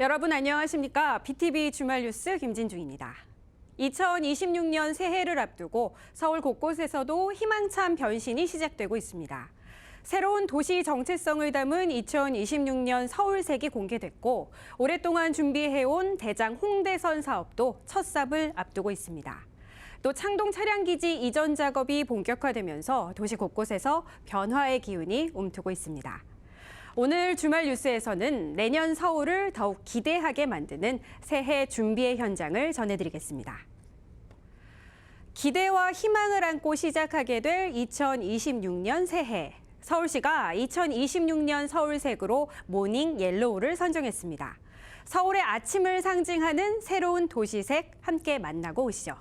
여러분 안녕하십니까? BTV 주말 뉴스 김진중입니다. 2026년 새해를 앞두고 서울 곳곳에서도 희망찬 변신이 시작되고 있습니다. 새로운 도시 정체성을 담은 2026년 서울색이 공개됐고 오랫동안 준비해온 대장 홍대선 사업도 첫 삽을 앞두고 있습니다. 또 창동 차량기지 이전 작업이 본격화되면서 도시 곳곳에서 변화의 기운이 움트고 있습니다. 오늘 주말 뉴스에서는 내년 서울을 더욱 기대하게 만드는 새해 준비의 현장을 전해드리겠습니다. 기대와 희망을 안고 시작하게 될 2026년 새해. 서울시가 2026년 서울색으로 모닝 옐로우를 선정했습니다. 서울의 아침을 상징하는 새로운 도시색 함께 만나고 오시죠.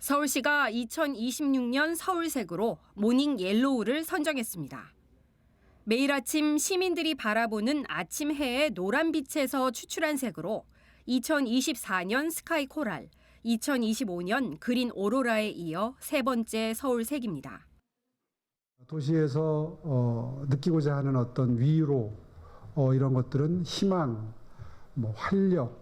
서울시가 2026년 서울색으로 모닝 옐로우를 선정했습니다. 매일 아침 시민들이 바라보는 아침 해의 노란빛에서 추출한 색으로 2024년 스카이 코랄, 2025년 그린 오로라에 이어 세 번째 서울색입니다. 도시에서 느끼고자 하는 어떤 위로 이런 것들은 희망, 활력,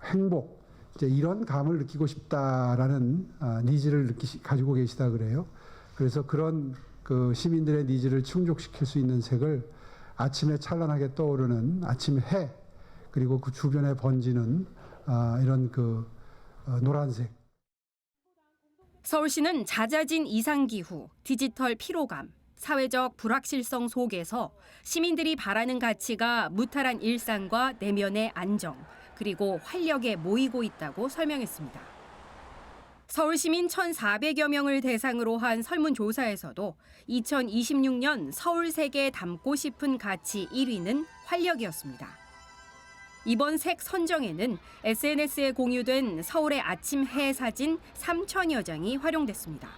행복 이제 이런 감을 느끼고 싶다라는 니즈를 가지고 계시다 그래요. 그래서 그런 그 시민들의 니즈를 충족시킬 수 있는 색을 아침에 찬란하게 떠오르는 아침 해 그리고 그 주변에 번지는 이런 그 노란색. 서울시는 잦아진 이상기후, 디지털 피로감, 사회적 불확실성 속에서 시민들이 바라는 가치가 무탈한 일상과 내면의 안정, 그리고 활력에 모이고 있다고 설명했습니다. 서울 시민 1,400여 명을 대상으로 한 설문조사에서도 2026년 서울색에 담고 싶은 가치 1위는 활력이었습니다. 이번 색 선정에는 SNS에 공유된 서울의 아침 해 사진 3,000여 장이 활용됐습니다.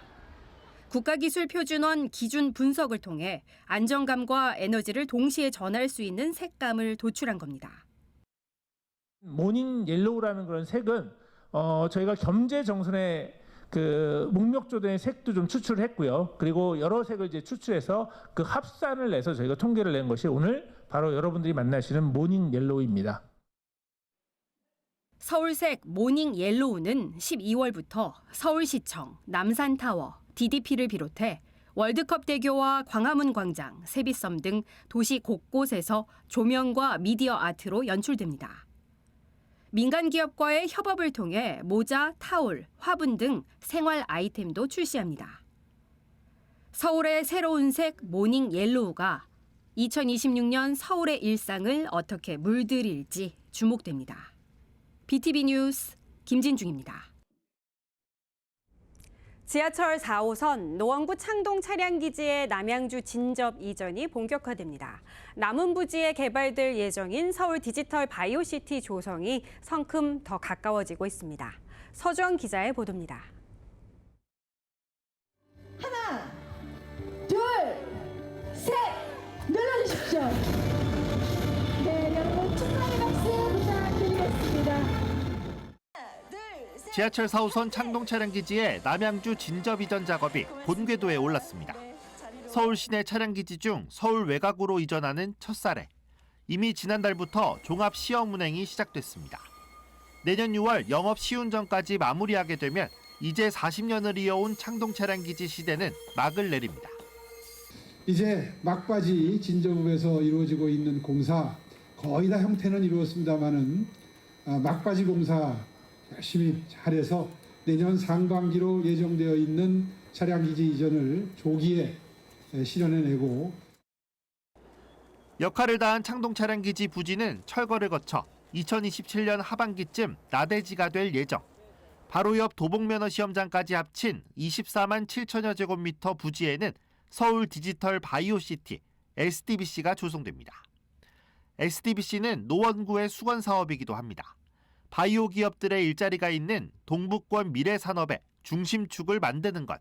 국가기술표준원 기준 분석을 통해 안정감과 에너지를 동시에 전할 수 있는 색감을 도출한 겁니다. 모닝 옐로우라는 그런 색은 저희가 겸재 정선의 그 목욕조대의 색도 좀 추출했고요. 그리고 여러 색을 이제 추출해서 그 합산을 내서 저희가 통계를 낸 것이 오늘 바로 여러분들이 만나시는 모닝 옐로우입니다. 서울색 모닝 옐로우는 12월부터 서울시청, 남산타워, DDP를 비롯해 월드컵 대교와 광화문 광장, 세빛섬 등 도시 곳곳에서 조명과 미디어 아트로 연출됩니다. 민간 기업과의 협업을 통해 모자, 타올, 화분 등 생활 아이템도 출시합니다. 서울의 새로운 색 모닝 옐로우가 2026년 서울의 일상을 어떻게 물들일지 주목됩니다. BTV 뉴스 김진중입니다. 지하철 4호선 노원구 창동 차량기지의 남양주 진접 이전이 본격화됩니다. 남은 부지에 개발될 예정인 서울 디지털 바이오시티 조성이 성큼 더 가까워지고 있습니다. 서주원 기자의 보도입니다. 하나, 둘, 셋! 눌러주십시오. 네, 여러분 축하의 박수 부탁드리겠습니다. 지하철 4호선 창동 차량기지의 남양주 진접 이전 작업이 본궤도에 올랐습니다. 서울 시내 차량기지 중 서울 외곽으로 이전하는 첫 사례. 이미 지난달부터 종합 시험 운행이 시작됐습니다. 내년 6월 영업 시운전까지 마무리하게 되면 이제 40년을 이어온 창동 차량기지 시대는 막을 내립니다. 이제 막바지 진접읍에서 이루어지고 있는 공사 거의 다 형태는 이루었습니다만은 막바지 공사 열심히 잘해서 내년 상반기로 예정되어 있는 차량기지 이전을 조기에 실현해내고 역할을 다한 창동 차량기지 부지는 철거를 거쳐 2027년 하반기쯤 나대지가 될 예정. 바로 옆 도봉면허 시험장까지 합친 24만 7천여 제곱미터 부지에는 서울 디지털 바이오시티 SDBC가 조성됩니다. SDBC는 노원구의 수건 사업이기도 합니다. 바이오 기업들의 일자리가 있는 동북권 미래산업의 중심축을 만드는 것.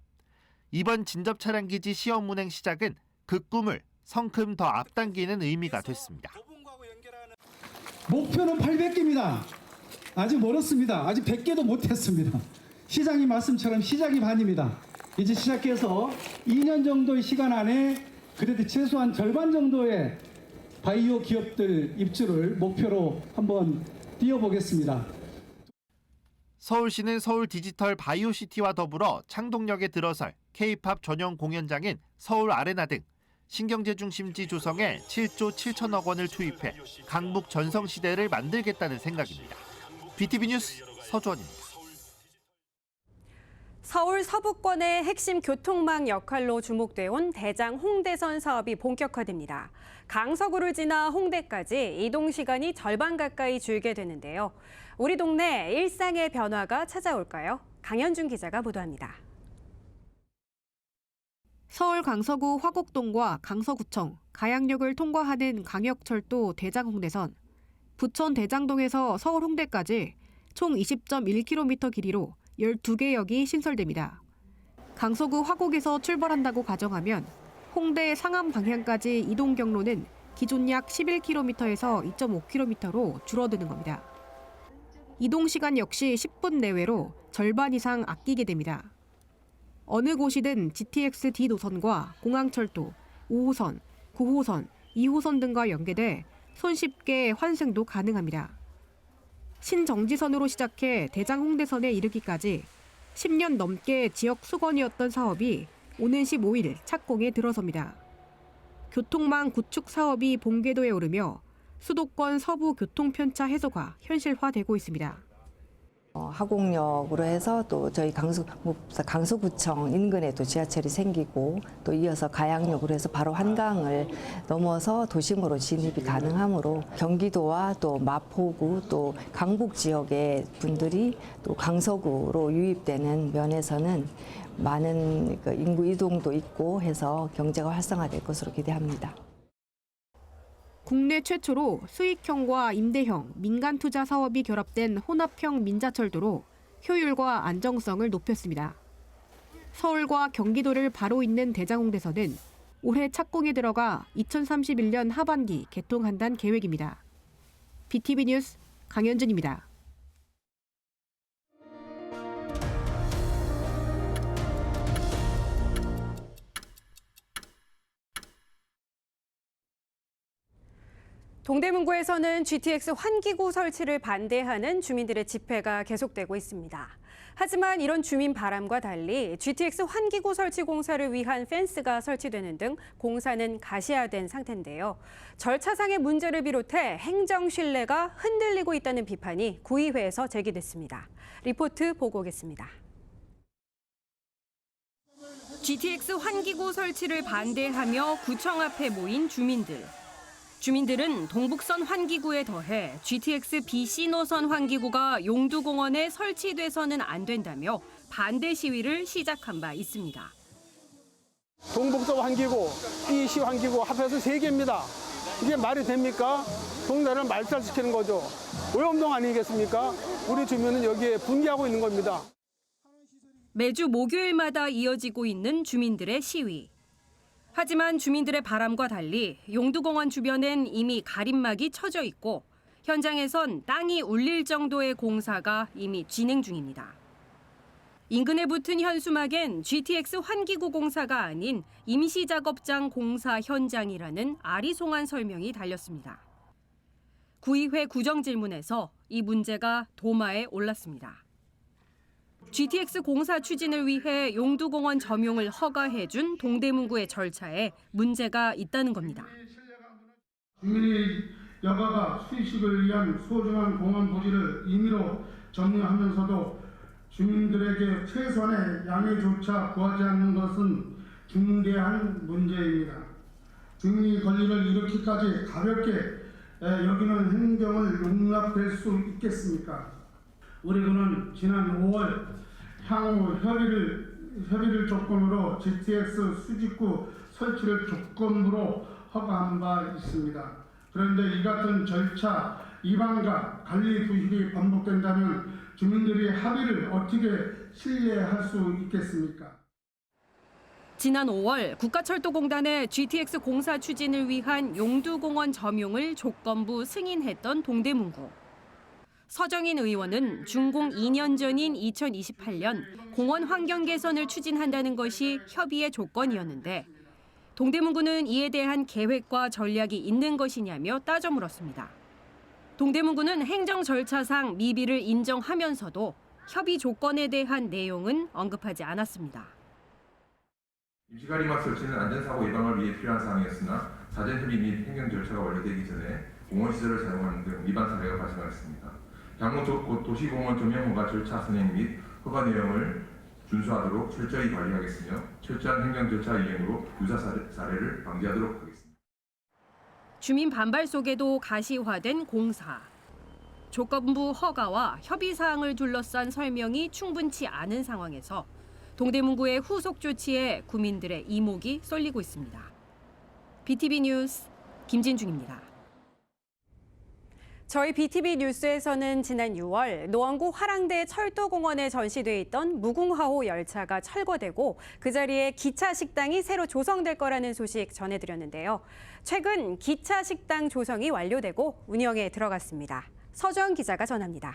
이번 진접 차량기지 시험 운행 시작은 그 꿈을 성큼 더 앞당기는 의미가 됐습니다. 목표는 800개입니다. 아직 멀었습니다. 아직 100개도 못했습니다. 시장님 말씀처럼 시작이 반입니다. 이제 시작해서 2년 정도의 시간 안에 그래도 최소한 절반 정도의 바이오 기업들 입주를 목표로 한번 뛰어보겠습니다. 서울시는 서울 디지털 바이오시티와 더불어 창동역에 들어설 K-팝 전용 공연장인 서울 아레나 등 신경제 중심지 조성에 7조 7천억 원을 투입해 강북 전성시대를 만들겠다는 생각입니다. BTV 뉴스 서주원입니다. 서울 서부권의 핵심 교통망 역할로 주목돼 온 대장 홍대선 사업이 본격화됩니다. 강서구를 지나 홍대까지 이동 시간이 절반 가까이 줄게 되는데요. 우리 동네 일상의 변화가 찾아올까요? 강현준 기자가 보도합니다. 서울 강서구 화곡동과 강서구청, 가양역을 통과하는 광역철도 대장홍대선. 부천 대장동에서 서울 홍대까지 총 20.1km 길이로 12개 역이 신설됩니다. 강서구 화곡에서 출발한다고 가정하면 홍대 상암 방향까지 이동 경로는 기존 약 11km에서 2.5km로 줄어드는 겁니다. 이동 시간 역시 10분 내외로 절반 이상 아끼게 됩니다. 어느 곳이든 GTX D 노선과 공항철도, 5호선, 9호선, 2호선 등과 연계돼 손쉽게 환승도 가능합니다. 신정지선으로 시작해 대장 홍대선에 이르기까지 10년 넘게 지역 수건이었던 사업이 오는 15일 착공에 들어섭니다. 교통망 구축 사업이 본궤도에 오르며 수도권 서부 교통편차 해소가 현실화되고 있습니다. 화곡역으로 해서 또 저희 강서구청 인근에도 지하철이 생기고 또 이어서 가양역으로 해서 바로 한강을 넘어서 도심으로 진입이 가능하므로 경기도와 또 마포구 또 강북 지역의 분들이 또 강서구로 유입되는 면에서는 많은 인구 이동도 있고 해서 경제가 활성화될 것으로 기대합니다. 국내 최초로 수익형과 임대형, 민간 투자 사업이 결합된 혼합형 민자철도로 효율과 안정성을 높였습니다. 서울과 경기도를 바로 잇는 대장홍대선은 올해 착공에 들어가 2031년 하반기 개통한다는 계획입니다. BTV 뉴스 강현준입니다. 동대문구에서는 GTX 환기구 설치를 반대하는 주민들의 집회가 계속되고 있습니다. 하지만 이런 주민 바람과 달리 GTX 환기구 설치 공사를 위한 펜스가 설치되는 등 공사는 가시화된 상태인데요. 절차상의 문제를 비롯해 행정 신뢰가 흔들리고 있다는 비판이 구의회에서 제기됐습니다. 리포트 보고 오겠습니다. GTX 환기구 설치를 반대하며 구청 앞에 모인 주민들. 주민들은 동북선 환기구에 더해 GTX BC 노선 환기구가 용두공원에 설치돼서는 안 된다며 반대 시위를 시작한 바 있습니다. 동북선 환기구, BC 환기구 합해서 3개입니다. 이게 말이 됩니까? 동네를 말살시키는 거죠. 오염동 아니겠습니까? 우리 주민은 여기에 분개하고 있는 겁니다. 매주 목요일마다 이어지고 있는 주민들의 시위. 하지만 주민들의 바람과 달리 용두공원 주변엔 이미 가림막이 쳐져 있고 현장에선 땅이 울릴 정도의 공사가 이미 진행 중입니다. 인근에 붙은 현수막엔 GTX 환기구 공사가 아닌 임시작업장 공사 현장이라는 아리송한 설명이 달렸습니다. 구의회 구정질문에서 이 문제가 도마에 올랐습니다. GTX 공사 추진을 위해 용두공원 점용을 허가해준 동대문구의 절차에 문제가 있다는 겁니다. 주민이 여가가 수익을 위한 소중한 공원 부지를 임의로 점유하면서도 주민들에게 최소한의 양해조차 구하지 않는 것은 중대한 문제입니다. 주민이 권리를 이렇게까지 가볍게 여기는 행정을 용납될 수 있겠습니까? 우리 군은 지난 5월 향후 협의를 조건으로 GTX 수직구 설치를 조건부로 허가한 바 있습니다. 그런데 이 같은 절차 위반과 관리 부실이 반복된다면 주민들이 합의를 어떻게 신뢰할 수 있겠습니까? 지난 5월 국가철도공단의 GTX 공사 추진을 위한 용두공원 점용을 조건부 승인했던 동대문구. 서정인 의원은 준공 2년 전인 2028년 공원 환경 개선을 추진한다는 것이 협의의 조건이었는데 동대문구는 이에 대한 계획과 전략이 있는 것이냐며 따져 물었습니다. 동대문구는 행정 절차상 미비를 인정하면서도 협의 조건에 대한 내용은 언급하지 않았습니다. 임시가리막 설치는 안전사고 예방을 위해 필요한 사항이었으나 사전 협의 및 행정 절차가 완료되기 전에 공원시설을 사용하는 등 위반 사례가 발생하였습니다. 향후 도시공원 조명허가 절차 선행 및 허가 내용을 준수하도록 철저히 관리하겠으며 철저한 행정 절차 이행으로 유사 사례를 방지하도록 하겠습니다. 주민 반발 속에도 가시화된 공사. 조건부 허가와 협의 사항을 둘러싼 설명이 충분치 않은 상황에서 동대문구의 후속 조치에 구민들의 이목이 쏠리고 있습니다. BTV 뉴스 김진중입니다. 저희 BTV 뉴스에서는 지난 6월 노원구 화랑대 철도공원에 전시돼 있던 무궁화호 열차가 철거되고 그 자리에 기차 식당이 새로 조성될 거라는 소식 전해드렸는데요. 최근 기차 식당 조성이 완료되고 운영에 들어갔습니다. 서주원 기자가 전합니다.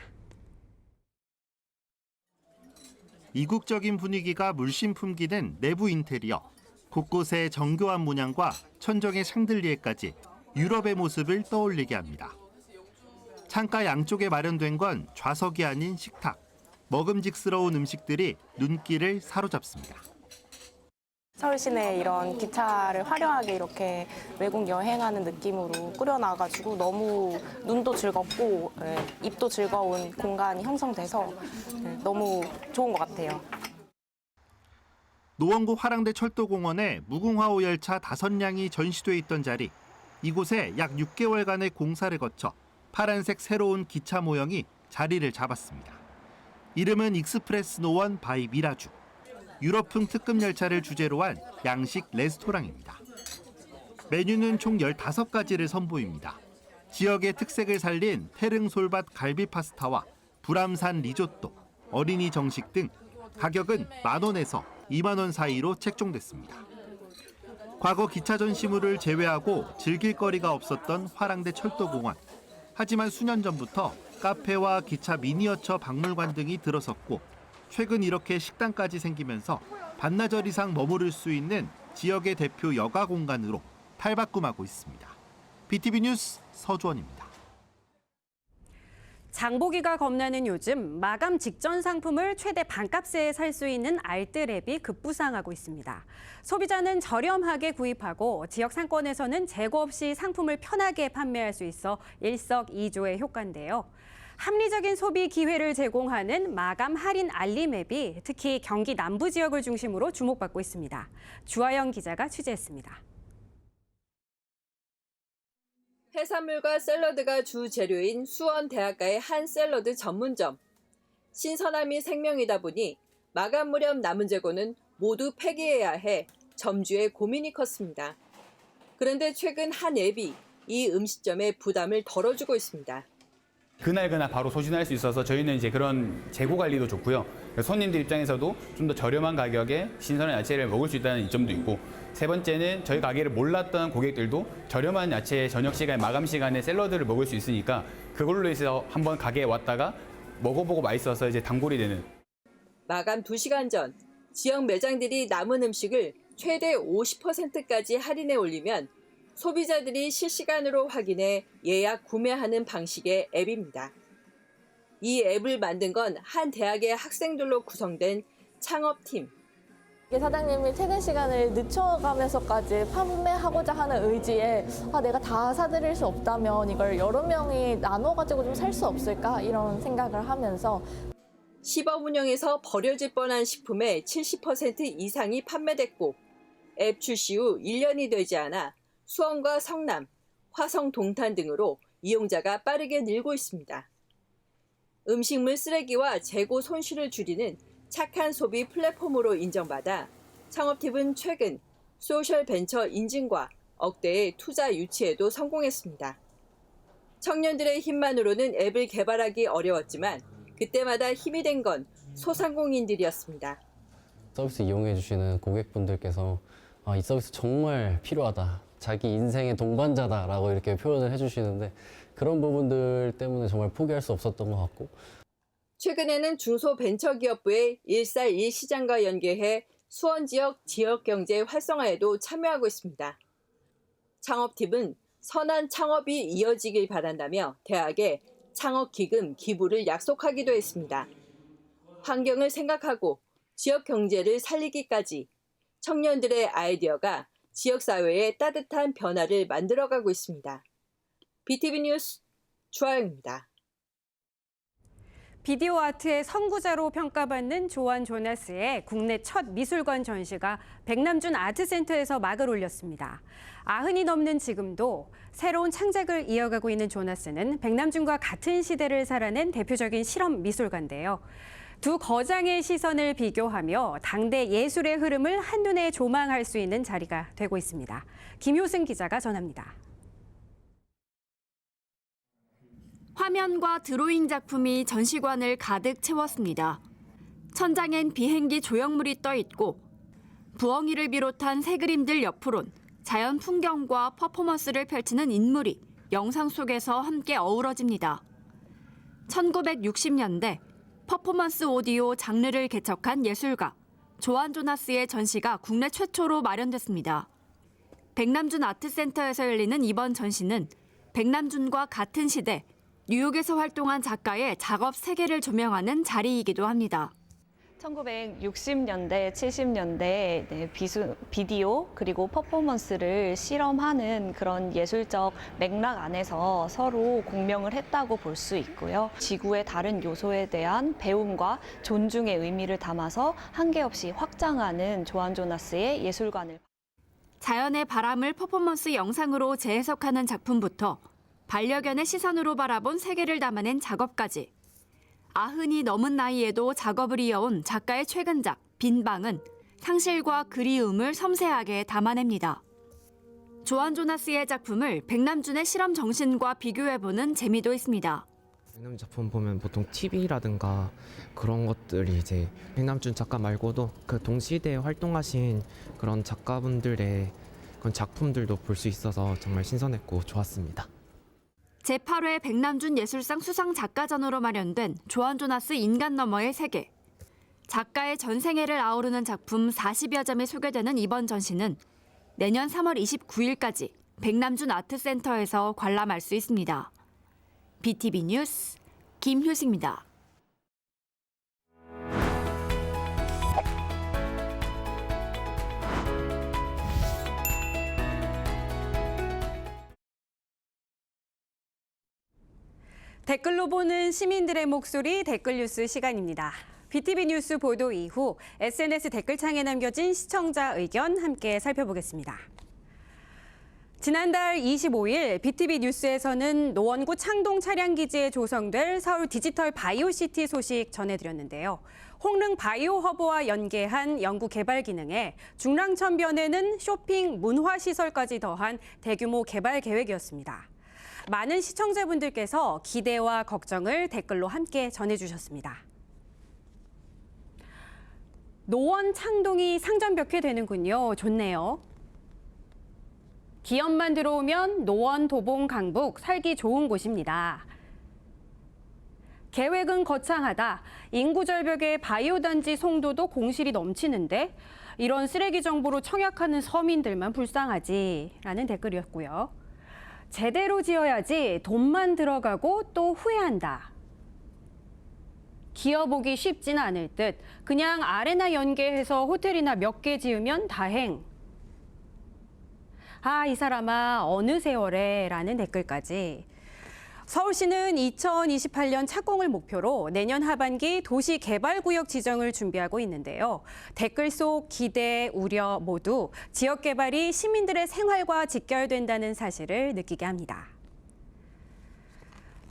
이국적인 분위기가 물씬 풍기는 내부 인테리어. 곳곳에 정교한 문양과 천정의 샹들리에까지 유럽의 모습을 떠올리게 합니다. 창가 양쪽에 마련된 건 좌석이 아닌 식탁. 먹음직스러운 음식들이 눈길을 사로잡습니다. 서울 시내에 이런 기차를 화려하게 이렇게 외국 여행하는 느낌으로 꾸려놔가지고 너무 눈도 즐겁고 입도 즐거운 공간이 형성돼서 너무 좋은 것 같아요. 노원구 화랑대 철도공원에 무궁화호 열차 5량이 전시돼 있던 자리. 이곳에 약 6개월간의 공사를 거쳐 파란색 새로운 기차 모형이 자리를 잡았습니다. 이름은 익스프레스 노원 바이 미라주. 유럽풍 특급 열차를 주제로 한 양식 레스토랑입니다. 메뉴는 총 15가지를 선보입니다. 지역의 특색을 살린 페릉솔밭 갈비 파스타와 불암산 리조또, 어린이 정식 등 가격은 10,000원에서 20,000원 사이로 책정됐습니다. 과거 기차 전시물을 제외하고 즐길 거리가 없었던 화랑대 철도공원. 하지만 수년 전부터 카페와 기차 미니어처 박물관 등이 들어섰고 최근 이렇게 식당까지 생기면서 반나절 이상 머무를 수 있는 지역의 대표 여가 공간으로 탈바꿈하고 있습니다. BTV 뉴스 서주원입니다. 장보기가 겁나는 요즘 마감 직전 상품을 최대 반값에 살 수 있는 알뜰앱이 급부상하고 있습니다. 소비자는 저렴하게 구입하고 지역 상권에서는 재고 없이 상품을 편하게 판매할 수 있어 일석이조의 효과인데요. 합리적인 소비 기회를 제공하는 마감 할인 알림 앱이 특히 경기 남부 지역을 중심으로 주목받고 있습니다. 주하영 기자가 취재했습니다. 해산물과 샐러드가 주 재료인 수원 대학가의 한 샐러드 전문점. 신선함이 생명이다 보니 마감 무렵 남은 재고는 모두 폐기해야 해 점주의 고민이 컸습니다. 그런데 최근 한 앱이 이 음식점의 부담을 덜어주고 있습니다. 그날 바로 소진할 수 있어서 저희는 이제 그런 재고 관리도 좋고요. 손님들 입장에서도 좀 더 저렴한 가격에 신선한 야채를 먹을 수 있다는 이점도 있고, 세 번째는 저희 가게를 몰랐던 고객들도 저렴한 야채 저녁 시간 마감 시간에 샐러드를 먹을 수 있으니까 그걸로 해서 한번 가게에 왔다가 먹어보고 맛있어서 이제 단골이 되는. 마감 2시간 전 지역 매장들이 남은 음식을 최대 50%까지 할인해 올리면 소비자들이 실시간으로 확인해 예약 구매하는 방식의 앱입니다. 이 앱을 만든 건 한 대학의 학생들로 구성된 창업팀. 사장님이 퇴근 시간을 늦춰가면서까지 판매하고자 하는 의지에 내가 다 사드릴 수 없다면 이걸 여러 명이 나눠가지고 좀 살 수 없을까 이런 생각을 하면서 시범 운영에서 버려질 뻔한 식품의 70% 이상이 판매됐고 앱 출시 후 1년이 되지 않아 수원과 성남, 화성, 동탄 등으로 이용자가 빠르게 늘고 있습니다. 음식물 쓰레기와 재고 손실을 줄이는 착한 소비 플랫폼으로 인정받아 창업팀은 최근 소셜 벤처 인증과 억대의 투자 유치에도 성공했습니다. 청년들의 힘만으로는 앱을 개발하기 어려웠지만 그때마다 힘이 된 건 소상공인들이었습니다. 서비스 이용해 주시는 고객분들께서 이 서비스 정말 필요하다. 자기 인생의 동반자다라고 이렇게 표현을 해주시는데 그런 부분들 때문에 정말 포기할 수 없었던 것 같고. 최근에는 중소벤처기업부의 141 시장과 연계해 수원 지역 지역경제 활성화에도 참여하고 있습니다. 창업팀은 선한 창업이 이어지길 바란다며 대학에 창업기금 기부를 약속하기도 했습니다. 환경을 생각하고 지역 경제를 살리기까지 청년들의 아이디어가 지역사회에 따뜻한 변화를 만들어가고 있습니다. BTV 뉴스 주하영입니다. 비디오 아트의 선구자로 평가받는 조한 조나스의 국내 첫 미술관 전시가 백남준 아트센터에서 막을 올렸습니다. 90이 넘는 지금도 새로운 창작을 이어가고 있는 조나스는 백남준과 같은 시대를 살아낸 대표적인 실험 미술가인데요. 두 거장의 시선을 비교하며 당대 예술의 흐름을 한눈에 조망할 수 있는 자리가 되고 있습니다. 김효승 기자가 전합니다. 화면과 드로잉 작품이 전시관을 가득 채웠습니다. 천장엔 비행기 조형물이 떠 있고 부엉이를 비롯한 새 그림들 옆으론 자연 풍경과 퍼포먼스를 펼치는 인물이 영상 속에서 함께 어우러집니다. 1960년대 퍼포먼스 오디오 장르를 개척한 예술가 조한 조나스의 전시가 국내 최초로 마련됐습니다. 백남준 아트센터에서 열리는 이번 전시는 백남준과 같은 시대 뉴욕에서 활동한 작가의 작업 세계를 조명하는 자리이기도 합니다. 1960년대, 70년대 비디오 그리고 퍼포먼스를 실험하는 그런 예술적 맥락 안에서 서로 공명을 했다고 볼 수 있고요. 지구의 다른 요소에 대한 배움과 존중의 의미를 담아서 한계없이 확장하는 조한 조나스의 예술관을. 자연의 바람을 퍼포먼스 영상으로 재해석하는 작품부터 반려견의 시선으로 바라본 세계를 담아낸 작업까지 90이 넘은 나이에도 작업을 이어온 작가의 최근작 빈방은 상실과 그리움을 섬세하게 담아냅니다. 조한 조나스의 작품을 백남준의 실험 정신과 비교해보는 재미도 있습니다. 백남준 작품 보면 보통 TV라든가 그런 것들이 이제 백남준 작가 말고도 그 동시대에 활동하신 그런 작가분들의 그런 작품들도 볼 수 있어서 정말 신선했고 좋았습니다. 제8회 백남준 예술상 수상 작가전으로 마련된 조한 조나스 인간 너머의 세계. 작가의 전생애를 아우르는 작품 40여 점이 소개되는 이번 전시는 내년 3월 29일까지 백남준 아트센터에서 관람할 수 있습니다. BTV 뉴스 김효식입니다. 댓글로 보는 시민들의 목소리 댓글 뉴스 시간입니다. BTV 뉴스 보도 이후 SNS 댓글창에 남겨진 시청자 의견 함께 살펴보겠습니다. 지난달 25일 BTV 뉴스에서는 노원구 창동 차량기지에 조성될 서울 디지털 바이오시티 소식 전해드렸는데요. 홍릉 바이오 허브와 연계한 연구 개발 기능에 중랑천변에는 쇼핑 문화시설까지 더한 대규모 개발 계획이었습니다. 많은 시청자분들께서 기대와 걱정을 댓글로 함께 전해주셨습니다. 노원 창동이 상전벽해 되는군요. 좋네요. 기업만 들어오면 노원, 도봉, 강북 살기 좋은 곳입니다. 계획은 거창하다. 인구 절벽에 바이오단지 송도도 공실이 넘치는데 이런 쓰레기 정보로 청약하는 서민들만 불쌍하지 라는 댓글이었고요. 제대로 지어야지 돈만 들어가고 또 후회한다. 기어보기 쉽지는 않을 듯 그냥 아레나 연계해서 호텔이나 몇 개 지으면 다행. 아, 이 사람아 어느 세월에 라는 댓글까지. 서울시는 2028년 착공을 목표로 내년 하반기 도시개발구역 지정을 준비하고 있는데요. 댓글 속 기대, 우려 모두 지역 개발이 시민들의 생활과 직결된다는 사실을 느끼게 합니다.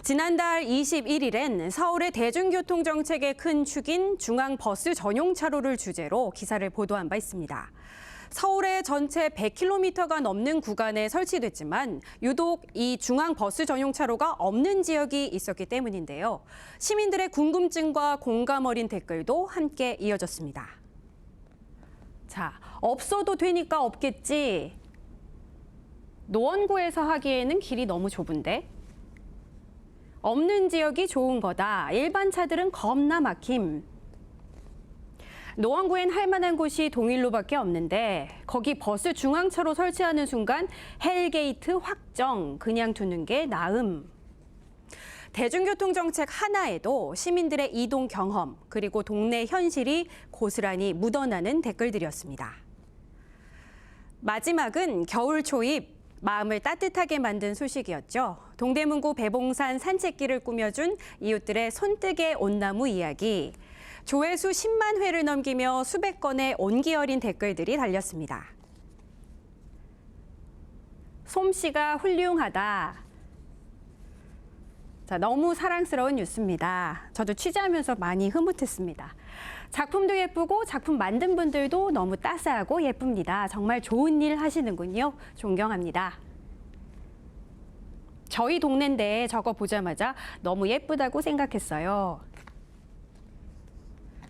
지난달 21일엔 서울의 대중교통 정책의 큰 축인 중앙버스 전용 차로를 주제로 기사를 보도한 바 있습니다. 서울의 전체 100km가 넘는 구간에 설치됐지만 유독 이 중앙버스 전용 차로가 없는 지역이 있었기 때문인데요. 시민들의 궁금증과 공감 어린 댓글도 함께 이어졌습니다. 자, 없어도 되니까 없겠지. 노원구에서 하기에는 길이 너무 좁은데. 없는 지역이 좋은 거다. 일반 차들은 겁나 막힘. 노원구엔 할 만한 곳이 동일로밖에 없는데 거기 버스 중앙차로 설치하는 순간 헬게이트 확정, 그냥 두는 게 나음. 대중교통 정책 하나에도 시민들의 이동 경험 그리고 동네 현실이 고스란히 묻어나는 댓글들이었습니다. 마지막은 겨울 초입, 마음을 따뜻하게 만든 소식이었죠. 동대문구 배봉산 산책길을 꾸며준 이웃들의 손뜨개 온나무 이야기. 조회수 10만 회를 넘기며 수백 건의 온기 어린 댓글들이 달렸습니다. 솜씨가 훌륭하다. 자, 너무 사랑스러운 뉴스입니다. 저도 취재하면서 많이 흐뭇했습니다. 작품도 예쁘고 작품 만든 분들도 너무 따스하고 예쁩니다. 정말 좋은 일 하시는군요. 존경합니다. 저희 동네인데 저거 보자마자 너무 예쁘다고 생각했어요.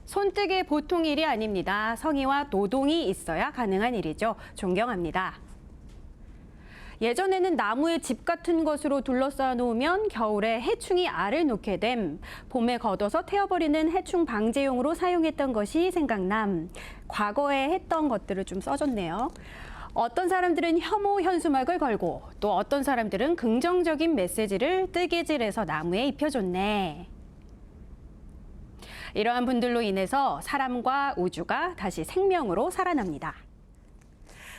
손뜨개 보통 일이 아닙니다. 성의와 노동이 있어야 가능한 일이죠. 존경합니다. 예전에는 나무에 집 같은 것으로 둘러싸 놓으면 겨울에 해충이 알을 놓게 됨. 봄에 걷어서 태워버리는 해충 방제용으로 사용했던 것이 생각남. 과거에 했던 것들을 좀 써줬네요. 어떤 사람들은 혐오 현수막을 걸고 또 어떤 사람들은 긍정적인 메시지를 뜨개질해서 나무에 입혀줬네. 이러한 분들로 인해서 사람과 우주가 다시 생명으로 살아납니다.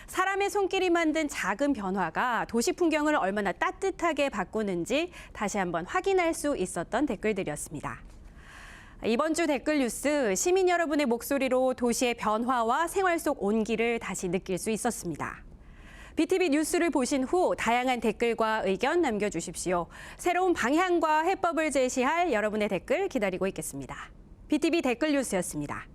사람의 손길이 만든 작은 변화가 도시 풍경을 얼마나 따뜻하게 바꾸는지 다시 한번 확인할 수 있었던 댓글들이었습니다. 이번 주 댓글 뉴스, 시민 여러분의 목소리로 도시의 변화와 생활 속 온기를 다시 느낄 수 있었습니다. BTV 뉴스를 보신 후 다양한 댓글과 의견 남겨주십시오. 새로운 방향과 해법을 제시할 여러분의 댓글 기다리고 있겠습니다. BTV 댓글 뉴스였습니다.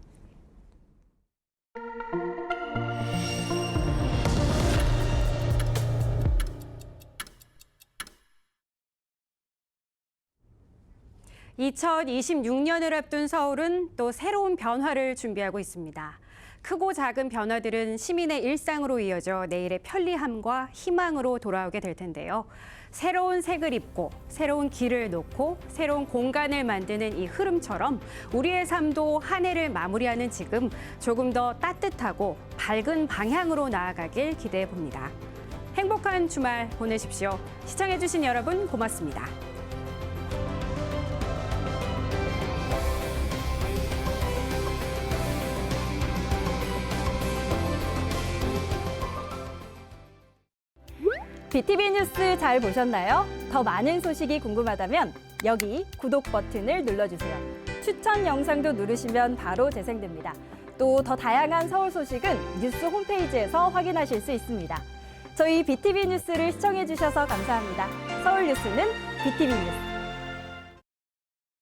(2026년을) 앞둔 서울은 또 새로운 변화를 준비하고 있습니다. 크고 작은 변화들은 시민의 일상으로 이어져 내일의 편리함과 희망으로 돌아오게 될 텐데요. 새로운 색을 입고 새로운 길을 놓고 새로운 공간을 만드는 이 흐름처럼 우리의 삶도 한 해를 마무리하는 지금 조금 더 따뜻하고 밝은 방향으로 나아가길 기대해 봅니다. 행복한 주말 보내십시오. 시청해주신 여러분 고맙습니다. BTV 뉴스 잘 보셨나요? 더 많은 소식이 궁금하다면 여기 구독 버튼을 눌러주세요. 추천 영상도 누르시면 바로 재생됩니다. 또 더 다양한 서울 소식은 뉴스 홈페이지에서 확인하실 수 있습니다. 저희 BTV 뉴스를 시청해주셔서 감사합니다. 서울 뉴스는 BTV 뉴스.